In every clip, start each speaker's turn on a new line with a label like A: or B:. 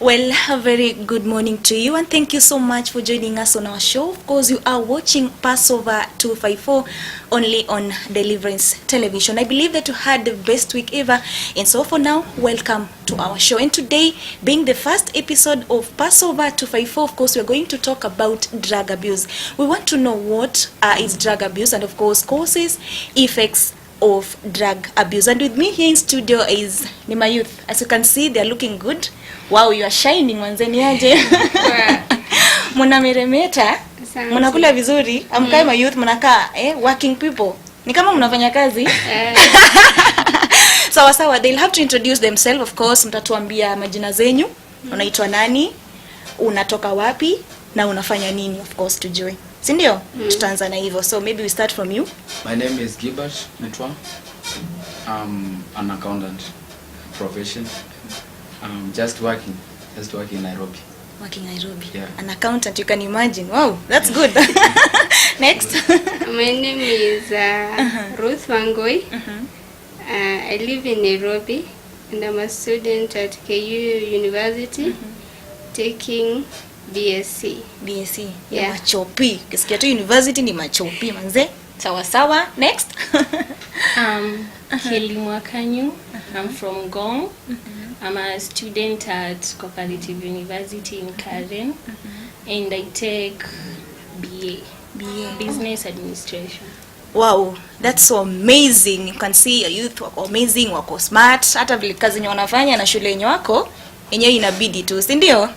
A: Well, a very good morning to you, and thank you so much for joining us on our show. Of course, you are watching Passover 254 only on Deliverance Television. I believe that you had the best week ever, and so for now, welcome to our show. And today, being the first episode of Passover 254, of course, we are going to talk about drug abuse. We want to know what is drug abuse, and of course, causes, effects of drug abuse. And with me here in studio is my youth. As you can see, they are looking good. Wow, you are shining, manzeni aje. Muna meremeta, muna kula vizuri, amkai my youth mnakaa working people. Ni kama mnafanya kazi. Sawa, they'll have to introduce themselves, of course. Mtatuambia majina zenyu, unaitwa nani, unatoka wapi, na unafanya nini, of course, tujue. Si ndio? Tutaanza na hivyo. So maybe we start from you.
B: My name is Gilbert Netwa. I'm an accountant profession. Just working in Nairobi.
A: Working in Nairobi.
B: Yeah.
A: An accountant, you can imagine. Wow, that's good. Next.
C: My name is Ruth Wangoi. I live in Nairobi and I'm a student at KU University taking BSc.
A: BSc.
C: Yeah.
A: Machopi. Kisikia tu university ni machopi manze. Sawa. Next.
D: Kelly Mwakanyu. I'm from Gong. I'm a student at Cooperative University in Karen. And I take BA. Business Administration.
A: Wow, that's so amazing. You can see your youth wako amazing, wako smart. Hata vile kazi yenye wanafanya na shule yenye wako yenyewe inabidi tu, si ndio?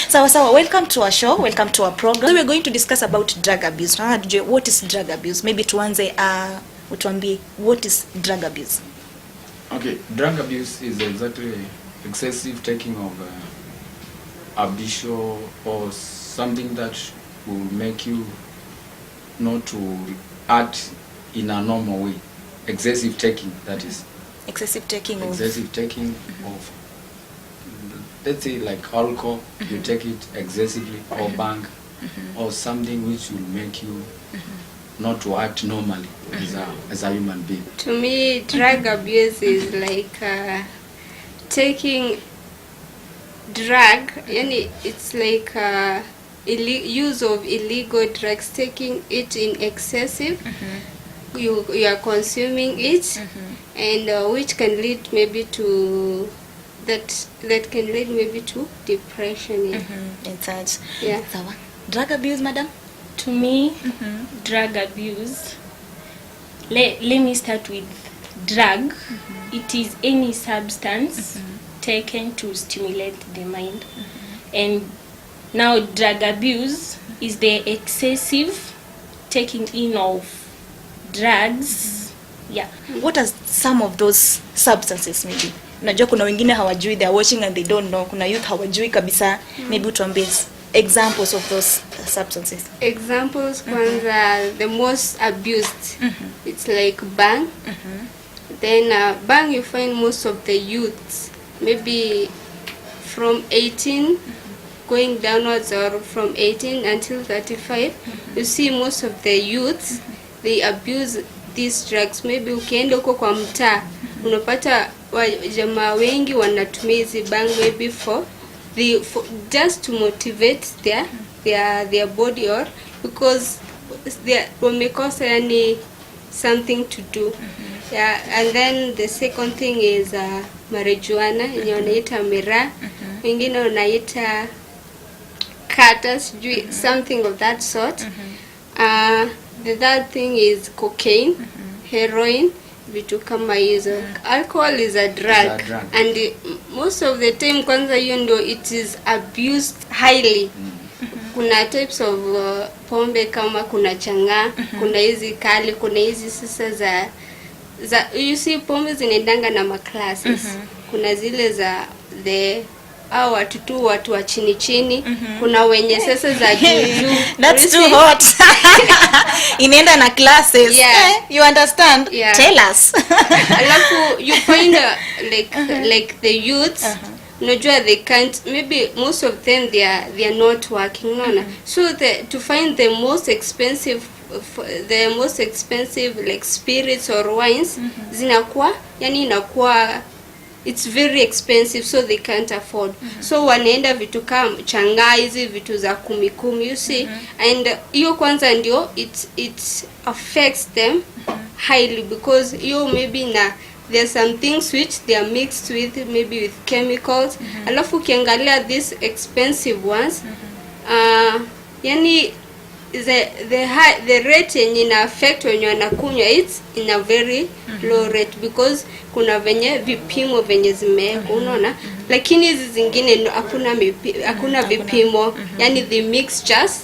A: Sawa, welcome to our show, welcome to our program. So we're going to discuss about drug abuse. What is drug abuse? Maybe tuanze utuambie what is drug abuse?
B: Okay, drug abuse is exactly excessive taking of abuse or something that will make you not to act in a normal way. Excessive taking, that is.
A: Excessive taking
B: of let's say like alcohol, you take it excessively, or bang, or something which will make you not to act normally as a human being.
C: To me, drug abuse is like taking drug, it's like use of illegal drugs, taking it in excessive. You are consuming it, and which can lead maybe to that can lead maybe to depression.
A: In such.
C: Yeah.
A: Sawa. Drug abuse, madam?
D: To me, drug abuse, let me start with drug. It is any substance taken to stimulate the mind. And now drug abuse is the excessive taking in of drugs. Yeah.
A: What are some of those substances maybe? Unajua kuna wengine hawajui, they are watching and they don't know. Kuna youth hawajui kabisa. Maybe utuambie examples of those substances.
C: Examples, kwanza the most abused, it's like bang. Then bang, you find most of the youths maybe from 18 going downwards, or from 18 until 35. You see most of the youths, they abuse these drugs. Maybe ukienda huko kwa mtaa unapata jamaa wengi wanatumia hizi bang maybe for just to motivate their body, or because they wamekosa yani something to do. Yeah. And then the second thing is marijuana, yenye wanaita miraa, wengine wanaita kata, something of that sort. The third thing is cocaine, heroin, vitu kama hizo. Alcohol is a drug, and most of the time kwanza hiyo ndio it is abused highly. Kuna types of pombe kama kuna changa, kuna hizi kali, kuna hizi sasa za you see pombe zinaendanga na maclasses. Kuna zile za au watu wa chini, kuna wenye sasa za juu.
A: That's too hot. Inaenda na classes.
C: Yeah.
A: You understand?
C: Yeah.
A: Tell us.
C: Alafu you find like the youths, unajua they can't, maybe most of them they are not working, so to find the most expensive like spirits or wines, zinakuwa yani inakuwa it's very expensive, so they can't afford. So wanaenda vitu kama changaa, hizi vitu za 10 you see. And hiyo kwanza ndio it affects them highly, because you maybe na there's some things which they are mixed with, maybe with chemicals. Alafu ukiangalia these expensive ones, yani the rate yenye ina affect when you anakunywa, it's in a very low rate, because kuna venye vipimo venye zimewekwa, unaona. Lakini hizi zingine hakuna vipimo, yani the mixtures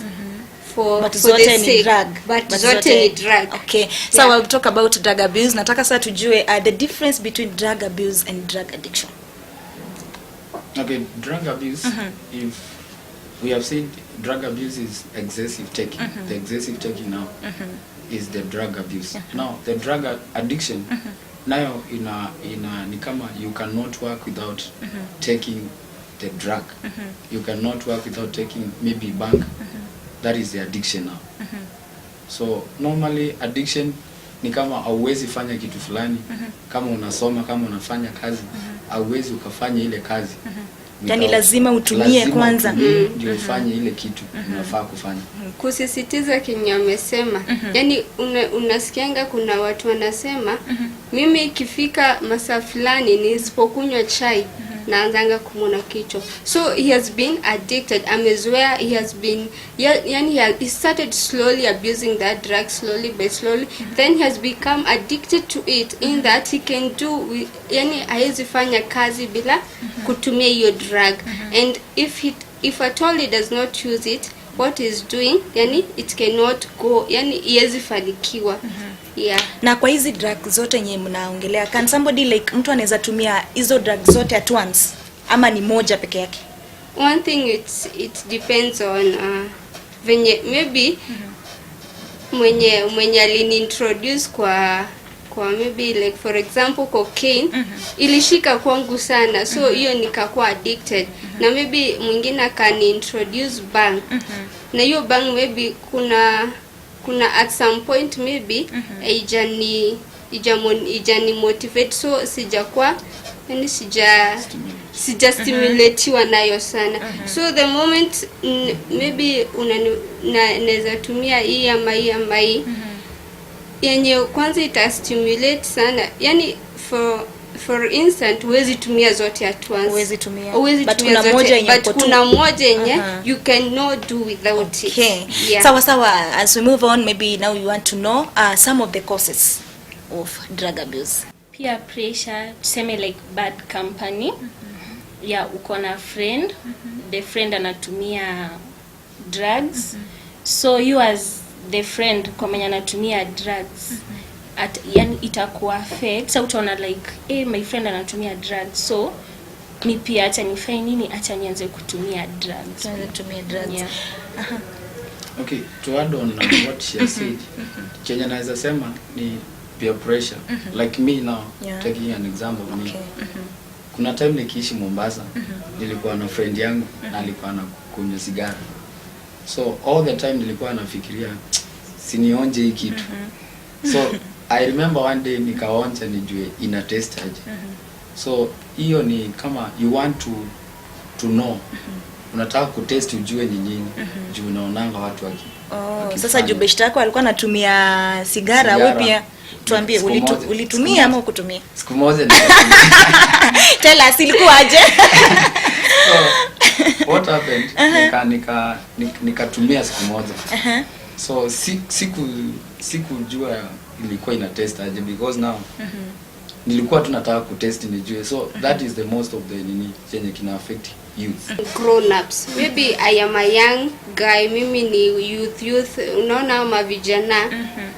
C: for the sake, but zote ni drug.
A: Okay, so we'll talk about drug abuse. Nataka sasa tujue the difference between drug abuse and drug addiction.
B: Okay, drug abuse, if we have seen drug abuse is excessive taking. The excessive taking now is the drug abuse. Now the drug addiction, nayo ina ni kama you cannot work without taking the drug. You cannot work without taking maybe bank. That is the addiction now. So normally addiction ni kama hauwezi fanya kitu fulani, kama unasoma, kama unafanya kazi, hauwezi ukafanya ile kazi.
A: Yani lazima utumie kwanza
B: ndio ufanye ile kitu unafaa kufanya.
C: Kusisitiza kenye amesema, yani unasikianga kuna watu wanasema mimi ikifika masaa fulani nisipokunywa chai naanzanga kumona kichwa. So he has been addicted. Amezoea, he has been he started slowly abusing that drug, slowly by slowly, then he has become addicted to it, in that he can do yani haizi fanya kazi bila kutumia hiyo drug. And if at all he does not use it, what is doing, yani it cannot go, yani haizi fanikiwa. Yeah.
A: Na kwa hizi drug zote nye mnaongelea, can somebody like mtu anaweza tumia hizo drug zote at once ama ni moja peke yake?
C: One thing it depends on venye maybe mwenye aliniintroduce kwa maybe like for example cocaine ilishika kwangu sana, so hiyo nikakuwa addicted. Na maybe mwingine akaniintroduce bang, na hiyo bang maybe kuna at some point maybe ijani motivate, so sijakuwa yani sija stimulatiwa nayo sana. So the moment maybe naweza tumia hii ama hii yenye kwanza ita stimulate sana, yani for instance huwezi tumia zote at once,
A: huwezi tumia
C: but kuna moja yenye you cannot do without it.
A: Yeah. Sawa, as we move on, maybe now you want to know some of the causes of drug abuse.
D: Peer pressure, tuseme like bad company. Yeah, uko na friend, the friend anatumia drugs, so you as the friend kwa mwenye anatumia drugs yani itakuwa affect. So utaona like my friend anatumia drugs, so mi pia acha nifanye nini, acha nianze kutumia drugs.
A: Yeah.
B: Okay, to add on what she has said, Kenya naweza sema ni peer pressure. Like me now, taking an example of me. Kuna time nikiishi Mombasa, nilikuwa na friend yangu na alikuwa anakunywa sigara. So all the time nilikuwa nafikiria sinionje hii kitu. So I remember one day nikaonja nijue ina taste aje. So hiyo ni kama you want to know. Unataka kutest ujue ni nini. Juu unaonanga watu
A: sasa jubeshta yako alikuwa anatumia sigara, wewe pia tuambie ulitumia ama ukutumia?
B: Siku moja nilitumia.
A: Tell us ilikuwa aje?
B: So what happened? Nikatumia siku moja. So sikujua ilikuwa ina test aje, because now nilikuwa tunataka kutest nijue. So that is the most of the nini chenye kina affect youth.
C: Grown ups, maybe I am a young guy, mimi ni youth, unaona ma vijana.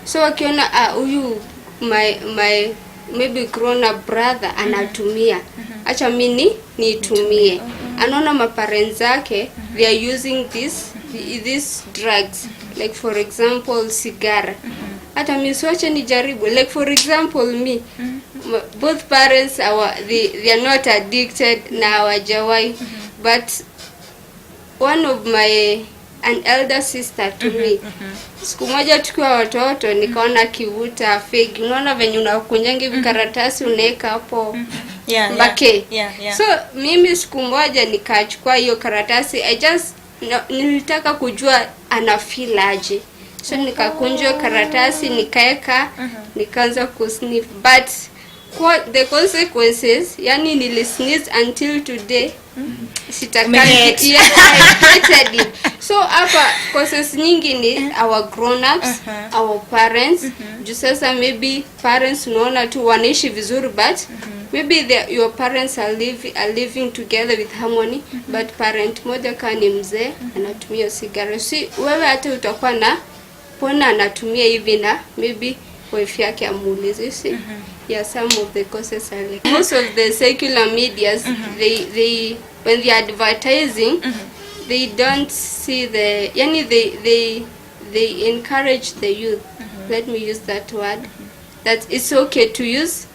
C: So wakiona huyu my maybe grown up brother anatumia, acha mimi nitumie. Anaona ma parents zake they are using these drugs, like for example sigara. Hata mimi siwache nijaribu. Like for example me, both parents they are not addicted na hawajawai, but one of an elder sister to me, siku moja tukiwa watoto nikaona kivuta fake. Unaona venye unakunjanga hivi karatasi unaweka hapo Mbake.
A: Yeah.
C: So mimi siku moja nikachukua hiyo karatasi, nilitaka kujua ana feel aje. So nikakunja karatasi nikaeka, nikaanza kusniff, but what the consequences, yani nilisneeze until today. Sitakani. Yeah, I hated it. So hapa causes nyingi ni our grown ups, our parents. Juu sasa maybe parents unaona tu wanaishi vizuri, but maybe your parents are living together with harmony, but parent moja kama ni mzee anatumia sigara, si wewe hata utakuwa na pona anatumia hivi, na maybe wife yake amuulize. See, yeah, some of the causes are like most of the secular medias, they when they are advertising, they don't see the, yani they encourage the youth, let me use that word, that it's okay to use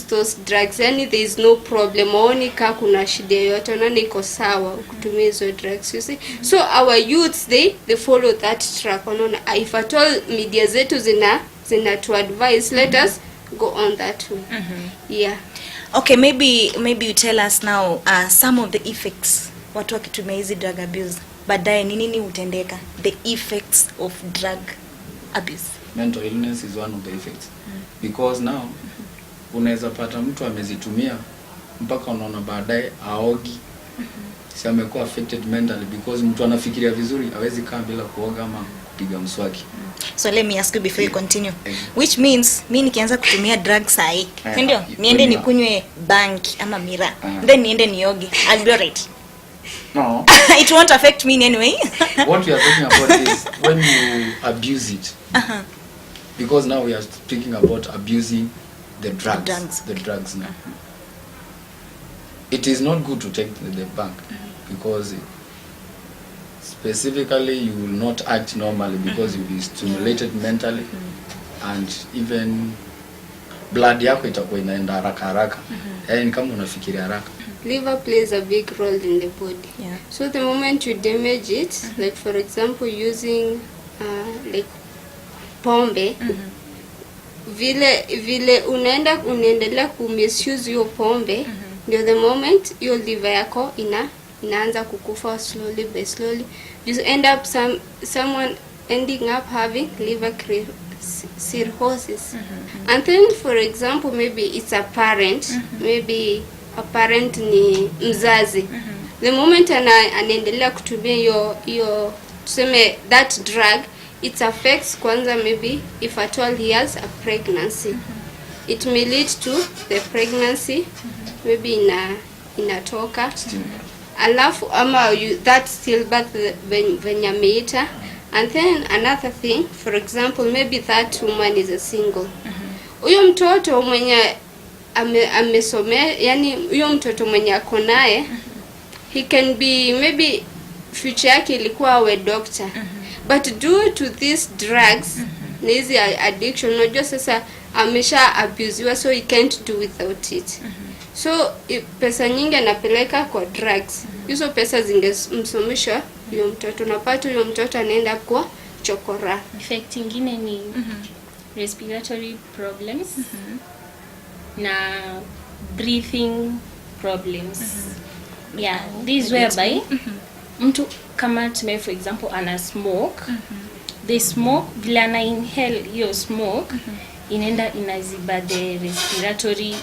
C: those drugs, yani there is no problem, only ka kuna shida yoyote na niko sawa kutumia hizo drugs, you see. So our youths, they follow that track. Unaona, if at all media zetu zina to advise, let us go on that way. Yeah.
A: Okay, maybe you tell us now some of the effects watu wakitumia hizi drug abuse, baadaye nini utendeka, the effects of drug abuse.
B: Mental illness is one of the effects, because now unaweza pata mtu amezitumia mpaka unaona baadaye aogi, si amekuwa affected mentally, because mtu anafikiria vizuri hawezi kaa bila kuoga ama kupiga mswaki.
A: So let me ask you before you continue, which means mimi nikianza kutumia drugs sahi, ndio niende nikunywe banki ama mira, then niende nioge, I'll be alright?
B: No.
A: It won't affect me in any way.
B: What we are talking about is when you abuse it. Because now we are speaking about abusing the drugs now. It is not good to take the bank, because specifically you will not act normally, because you will be stimulated mentally, and even blood yako itakuwa inaenda haraka. Yaani kama unafikiria haraka.
C: Liver plays a big role in the body.
A: Yeah.
C: So the moment you damage it, like for example using like pombe, vile unaendelea misuse hiyo pombe, ndio the moment hiyo liver yako inaanza kukufa slowly by slowly. You end up someone ending up having liver cirrhosis. And then for example maybe it's a parent, maybe a parent ni mzazi. The moment anaendelea kutumia hiyo tuseme that drug, it affects kwanza, maybe if at all he has a pregnancy, it may lead to the pregnancy, maybe inatoka alafu ama that stillbirth venye ameita. And then another thing, for example maybe that woman is a single, huyo mtoto mwenye amesomea, yani huyo mtoto mwenye ako naye, he can be maybe future yake ilikuwa awe doctor, but due to these drugs na hizi addiction, unajua sasa amesha abusiwa, so he can't do without it. So pesa nyingi anapeleka kwa drugs, hizo pesa zingemsomesha huyo mtoto, napata huyo mtoto anaenda kwa chokora.
D: Effect ingine ni respiratory problems na breathing problems. Yeah, this whereby mtu kama tume for example ana smoke, the smoke vile ana inhale hiyo smoke inaenda inaziba the respiratory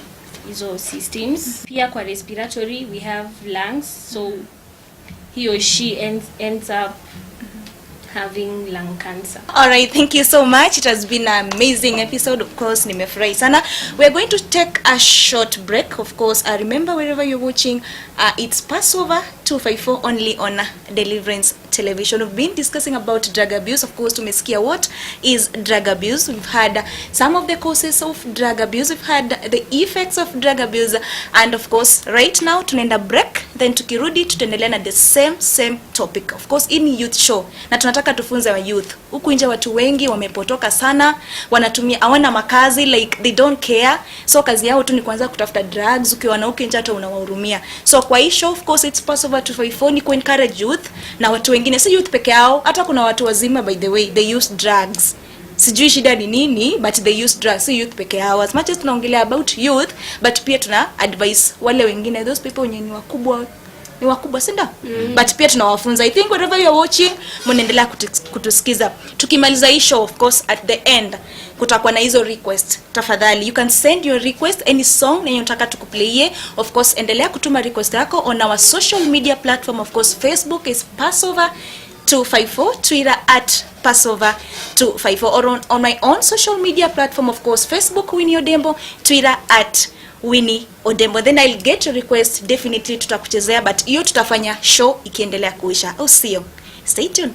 D: hizo systems. Pia kwa respiratory we have lungs, so he or she ends up having lung cancer.
A: All right, thank you so much. It has been an amazing episode. Of course, nimefurahi sana. We are going to take a short break. Of course, remember wherever you're watching, it's Passover 254 only on Deliverance Television. We've been discussing about drug abuse. Of course, tumesikia what is drug abuse. We've had some of the causes of drug abuse. We've had the effects of drug abuse. And of course, right now, tunaenda break. Then tukirudi, tutaendelea na the same topic. Of course, in youth show. Na tunataka tufunze wa youth. Huku nje watu wengi wamepotoka sana. Wanatumia, hawana makazi, like they don't care. So kazi yao tu ni kuanza kutafuta drugs. Ukiwa na huku nje hata unawahurumia. So kwa hii show, of course, it's Passover 254 ni encourage youth. Na watu wengine, si youth peke yao. Hata kuna watu wazima, by the way, they use drugs. sijui shida ni nini, but they use drugs. So youth peke yao, as much as tunaongelea about youth, but pia tuna advice wale wengine, those people wenye ni wakubwa sinda. But pia tunawafunza. I think whatever you are watching, mnaendelea kutusikiza. Tukimaliza hii show, of course at the end kutakuwa na hizo request. Tafadhali you can send your request, any song na unataka tukuplaye. Of course endelea kutuma request yako on our social media platform. Of course Facebook is Passover 254, Twitter at Passover 254, or on my own social media platform, of course Facebook Winnie Odembo, Twitter at Winnie Odembo. Then I'll get your request, definitely tutakuchezea, but hiyo tutafanya show ikiendelea kuisha. Oh, see you. Stay tuned.